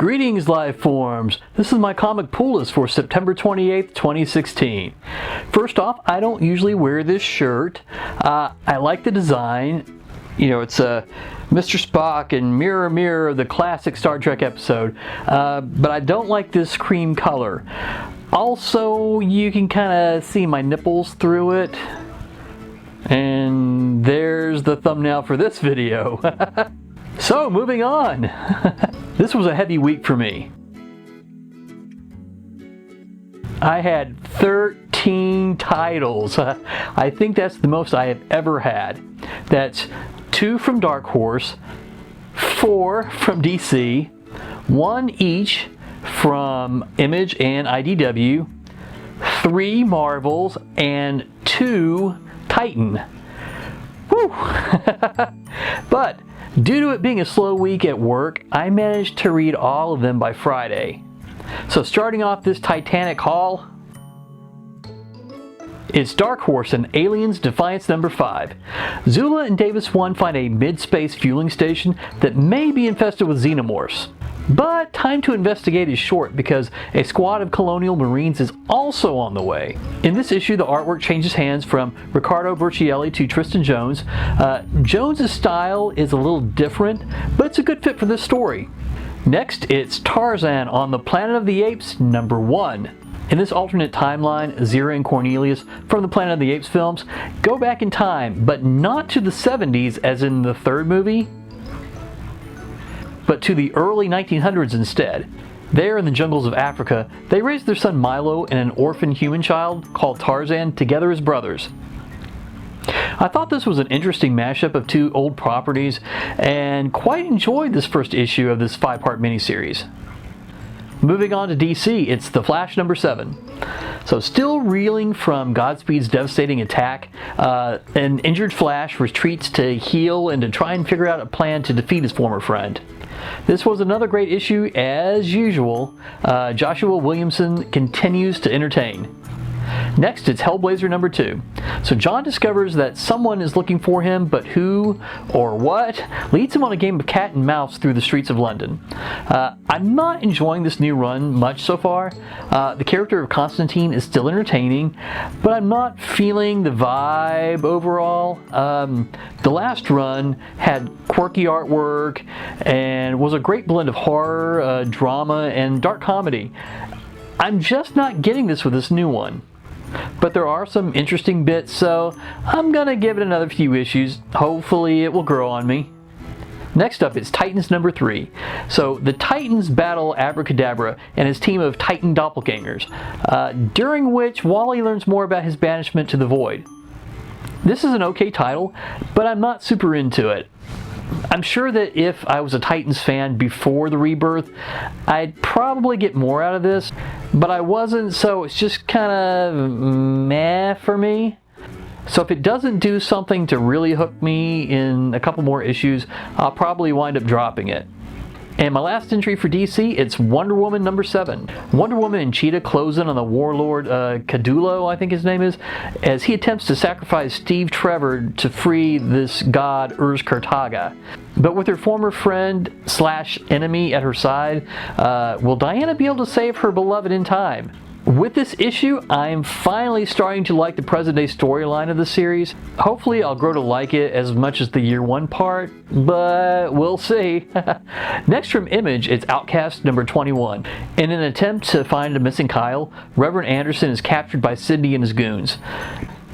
Greetings, life forms! This is my comic pull list for September 28th, 2016. First off, I don't usually wear this shirt. I like the design. You know, it's Mr. Spock and Mirror Mirror, the classic Star Trek episode. But I don't like this cream color. Also, you can kind of see my nipples through it. And there's the thumbnail for this video. So, moving on. This was a heavy week for me. I had 13 titles. I think that's the most I have ever had. That's 2 from Dark Horse, 4 from DC, 1 each from Image and IDW, 3 Marvels, and 2 Titan. Woo! But due to it being a slow week at work, I managed to read all of them by Friday. So starting off this Titanic haul, it's Dark Horse and Aliens Defiance number 5. Zula and Davis 1 find a mid-space fueling station that may be infested with xenomorphs. But time to investigate is short because a squad of colonial marines is also on the way. In this issue, the artwork changes hands from Riccardo Burchielli to Tristan Jones. Jones' style is a little different, but it's a good fit for this story. Next, it's Tarzan on the Planet of the Apes number 1. In this alternate timeline, Zira and Cornelius from the Planet of the Apes films go back in time, but not to the 70s as in the third movie, but to the early 1900s instead. There in the jungles of Africa, they raised their son Milo and an orphan human child called Tarzan together as brothers. I thought this was an interesting mashup of 2 old properties and quite enjoyed this first issue of this 5-part miniseries. Moving on to DC, it's The Flash number 7. So still reeling from Godspeed's devastating attack, an injured Flash retreats to heal and to try and figure out a plan to defeat his former friend. This was another great issue as usual. Joshua Williamson continues to entertain. Next, it's Hellblazer number 2. So John discovers that someone is looking for him, but who or what leads him on a game of cat and mouse through the streets of London. I'm not enjoying this new run much so far. The character of Constantine is still entertaining, but I'm not feeling the vibe overall. The last run had quirky artwork and was a great blend of horror, drama, and dark comedy. I'm just not getting this with this new one. But there are some interesting bits, so I'm gonna give it another few issues. Hopefully it will grow on me. Next up is Titans number 3. So the Titans battle Abracadabra and his team of Titan doppelgangers, during which Wally learns more about his banishment to the Void. This is an okay title, but I'm not super into it. I'm sure that if I was a Titans fan before the rebirth, I'd probably get more out of this, but I wasn't, so it's just kind of meh for me. So if it doesn't do something to really hook me in a couple more issues, I'll probably wind up dropping it. And my last entry for DC, it's Wonder Woman number 7. Wonder Woman and Cheetah close in on the warlord Cadulo, I think his name is, as he attempts to sacrifice Steve Trevor to free this god Urs Kartaga. But with her former friend / enemy at her side, will Diana be able to save her beloved in time? With this issue, I'm finally starting to like the present-day storyline of the series. Hopefully I'll grow to like it as much as the year 1 part, but we'll see. Next from Image, it's Outcast number 21. In an attempt to find a missing Kyle, Reverend Anderson is captured by Sidney and his goons.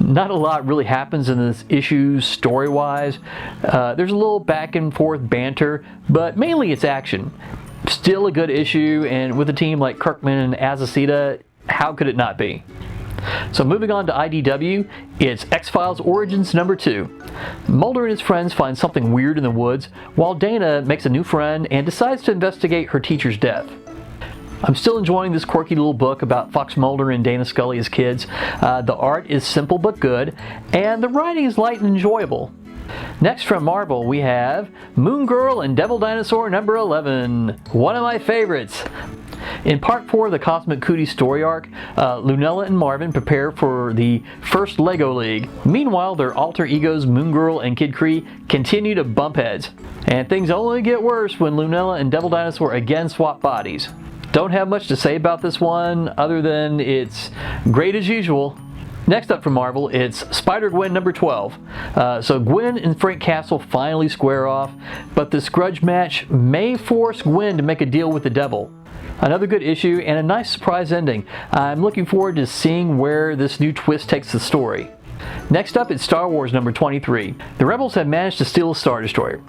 Not a lot really happens in this issue story-wise. There's a little back and forth banter, but mainly it's action. Still a good issue, and with a team like Kirkman and Azaceta, how could it not be? So moving on to IDW, it's X-Files Origins number 2. Mulder and his friends find something weird in the woods, while Dana makes a new friend and decides to investigate her teacher's death. I'm still enjoying this quirky little book about Fox Mulder and Dana Scully as kids. The art is simple but good, and the writing is light and enjoyable. Next from Marvel, we have Moon Girl and Devil Dinosaur number 11. One of my favorites. In part 4 of the Cosmic Cootie story arc, Lunella and Marvin prepare for the first LEGO League. Meanwhile, their alter egos Moon Girl and Kid Kree continue to bump heads. And things only get worse when Lunella and Devil Dinosaur again swap bodies. Don't have much to say about this one other than it's great as usual. Next up from Marvel, it's Spider-Gwen number 12. So Gwen and Frank Castle finally square off, but this grudge match may force Gwen to make a deal with the devil. Another good issue and a nice surprise ending. I'm looking forward to seeing where this new twist takes the story. Next up, it's Star Wars number 23. The Rebels have managed to steal a Star Destroyer,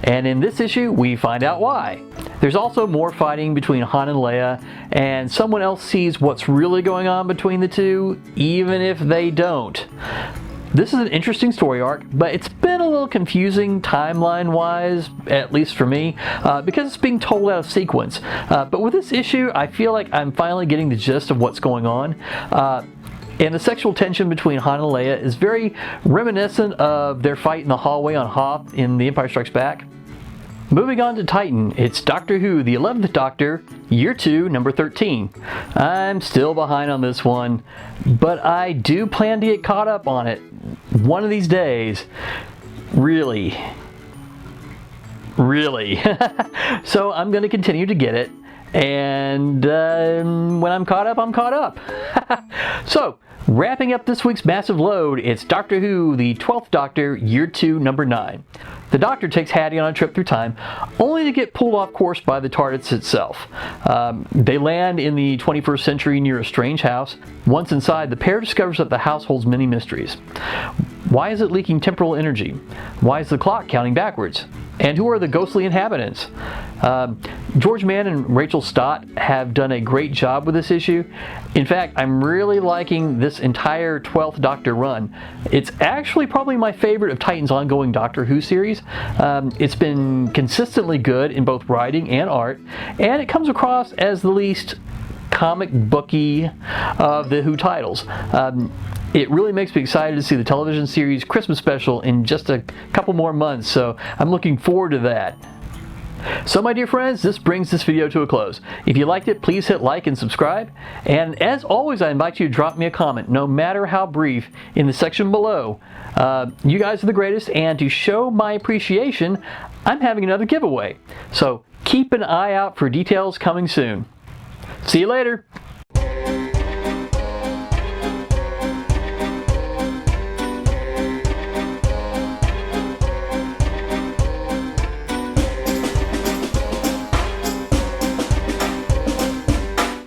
and in this issue, we find out why. There's also more fighting between Han and Leia, and someone else sees what's really going on between the two, even if they don't. This is an interesting story arc, but it's been a little confusing timeline-wise, at least for me, because it's being told out of sequence. But with this issue, I feel like I'm finally getting the gist of what's going on. And the sexual tension between Han and Leia is very reminiscent of their fight in the hallway on Hoth in The Empire Strikes Back. Moving on to Titan, it's Doctor Who, the 11th Doctor, Year 2, number 13. I'm still behind on this one, but I do plan to get caught up on it one of these days. Really. So I'm going to continue to get it, and when I'm caught up, I'm caught up. So, wrapping up this week's massive load, it's Doctor Who, the 12th Doctor, Year 2, number 9. The Doctor takes Hattie on a trip through time, only to get pulled off course by the TARDIS itself. They land in the 21st century near a strange house. Once inside, the pair discovers that the house holds many mysteries. Why is it leaking temporal energy? Why is the clock counting backwards? And who are the ghostly inhabitants? George Mann and Rachel Stott have done a great job with this issue. In fact, I'm really liking this entire 12th Doctor run. It's actually probably my favorite of Titan's ongoing Doctor Who series. It's been consistently good in both writing and art, and it comes across as the least comic booky of the Who titles. It really makes me excited to see the television series Christmas special in just a couple more months, so I'm looking forward to that. So my dear friends, this brings this video to a close. If you liked it, please hit like and subscribe. And as always, I invite you to drop me a comment, no matter how brief, in the section below. You guys are the greatest, and to show my appreciation, I'm having another giveaway. So keep an eye out for details coming soon. See you later!